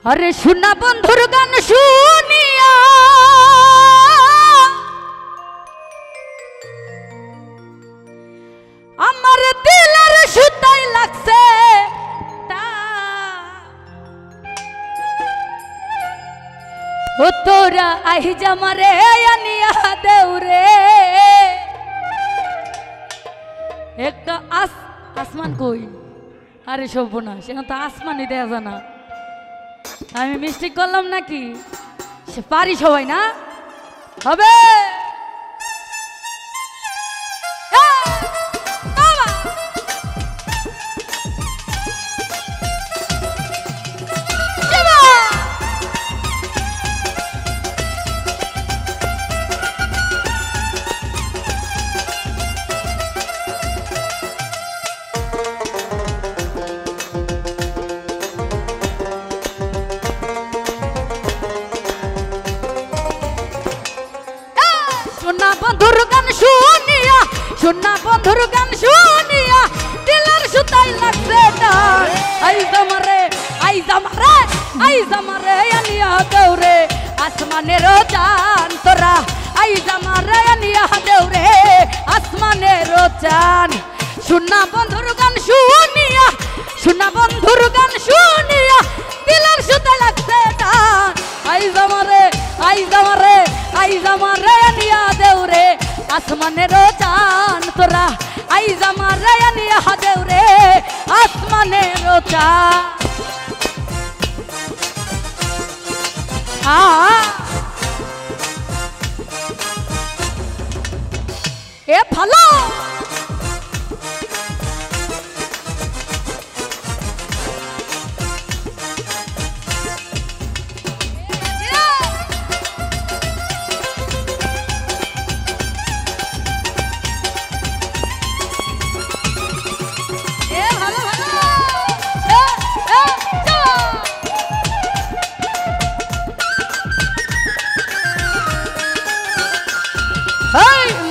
अरे सुना बंधुर गान शुनिया আমার দিলের সুতাই লাগছে ও তোরা আহি জামারে আনিয়া দেউরে একটা আসমান কই আরে শোভনা সেটা তো আসমানই দেয়া জানা আমি মিস্টেক করলাম নাকি সে পারি সবাই না হবে सुना बंधुर गान शुनिया दिलर सुताई लगसे डार आई जमरे अनिया देउरे आसमाने रो चान तोरा आई जमरे अनिया देउरे आसमाने रो चान सुना बंधुर गान शुनिया दिलर सुताई लगसे डार आई जमरे अनिया देउरे आसमाने रो चान तोरा आई जमारे अनिया देउरे आसमाने रो चान ए भालो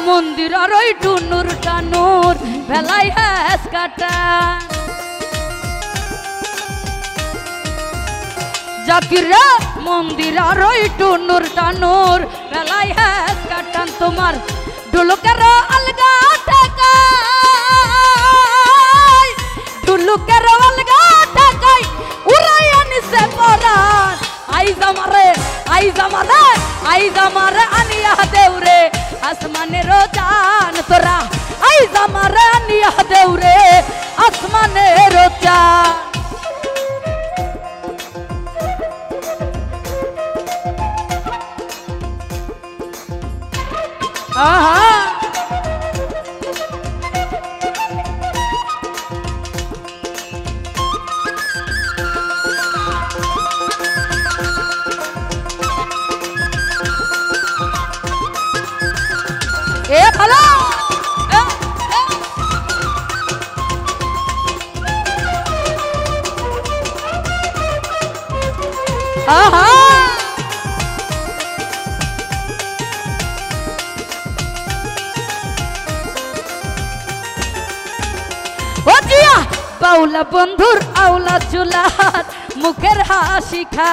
मंदिर टुनुर टानुर भेलाई हैस काटा जाकिर मंदिर टुनुर टानुर भेलाई हैस काटान तुम्हार ढुलुकेर अलगा ठाकाय उड़ाइया निसे परान आई जमारे अनिया देउरे आसमाने रो चान तोरा आई जमारे अनिया देउरे आसमाने रो चान ए भालो बाउला बंधुर आउला चुलार मुखेर हासि खा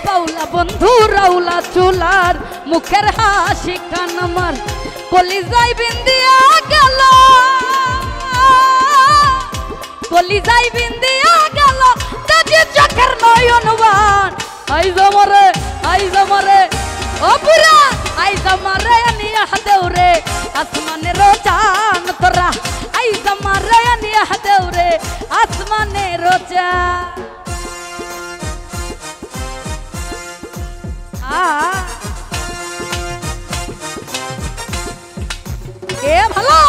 बाउला बंधुर आउला चुलार मुखेर हासि खान আমার কলিজাই বিন্দিয়া গেল যদি চোখের নয়নবান আই জমরে ও পুরা आई जमारे अनिया देउरे आसमाने रो चान तोरा आई जमारे अनिया देउरे आसमाने रो चान ए भालो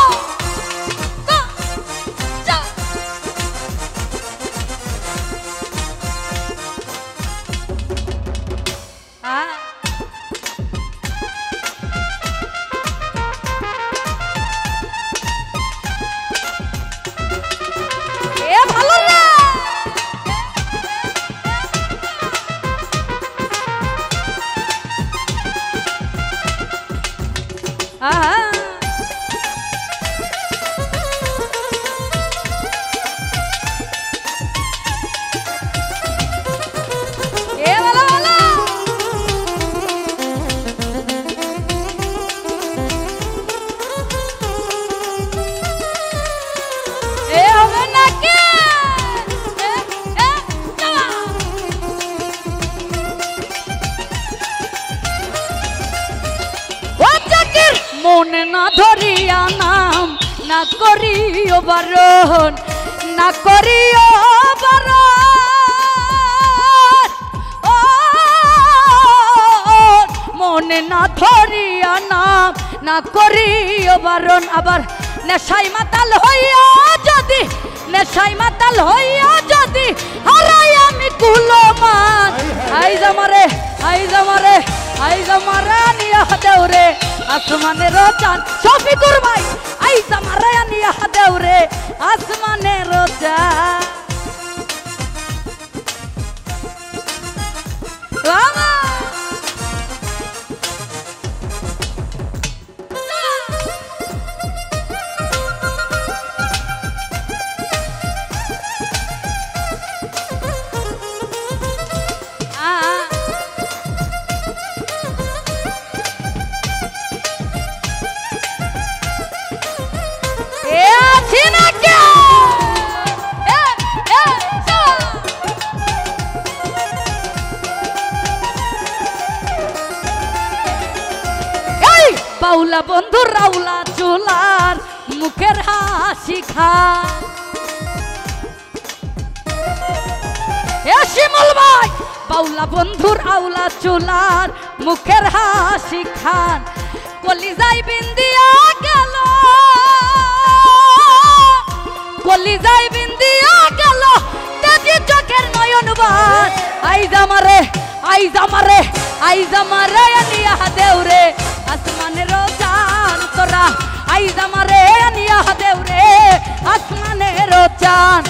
ধরিয়া নাম না করিও বারণ, না করিও বারণ, ও মনে না ধরিয়া নাম না করিও বারণ। আবার নেশাই মাতাল হইয়া যদি, নেশাই মাতাল হইয়া যদি হারাই আমি কুলমান, আইজ আমারে, আইজ আমারে, আইজ আমারে আনিয়া দেউরে আসমানের চাঁদ। শফিকুর ভাই আইজ আমারে আনিয়া দেউরে আসমানের চাঁদ। পাউলা বন্ধু রাউলা চুলার মুখের হাসি খা, এ শিমুল ভাই পাউলা বন্ধুর আউলা চুলার মুখের হাসি খান। কলিজাই বিন্দিয়া গেল, কলিজাই বিন্দিয়া গেল তেজি চোখের নয়ন বান। আইজ আমারে, আইজ আমারে, আইজ আমারে আনিয়া দেউরে আসমানের চাঁদ তোরা, আইজ আমারে আনিয়া দেউরে আসমানের চাঁদ।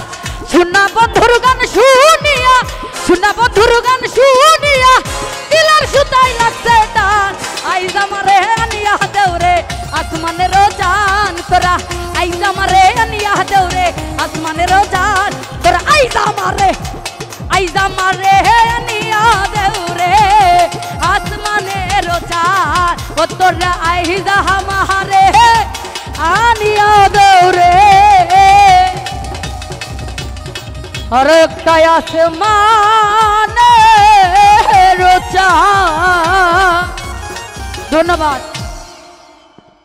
শুনা বন্ধুর গান শুনিয়া, শুনা বন্ধুর গান শুনিয়া দিলার সুতাই লাগছে টান। আইজ আমারে আনিয়া দেউরে আসমানের চাঁদ তোরা, আইজ আমারে আনিয়া দেউরে আসমানের চাঁদ তোরা। আইজ আমারে, আইজ আমারে আনিয়া দেউরে আসমানের চাঁদ, ও তোরা আইজ আমারে আনিয়া দেউরে আরেকটাই আসমানের চাঁদ। ধন্যবাদ।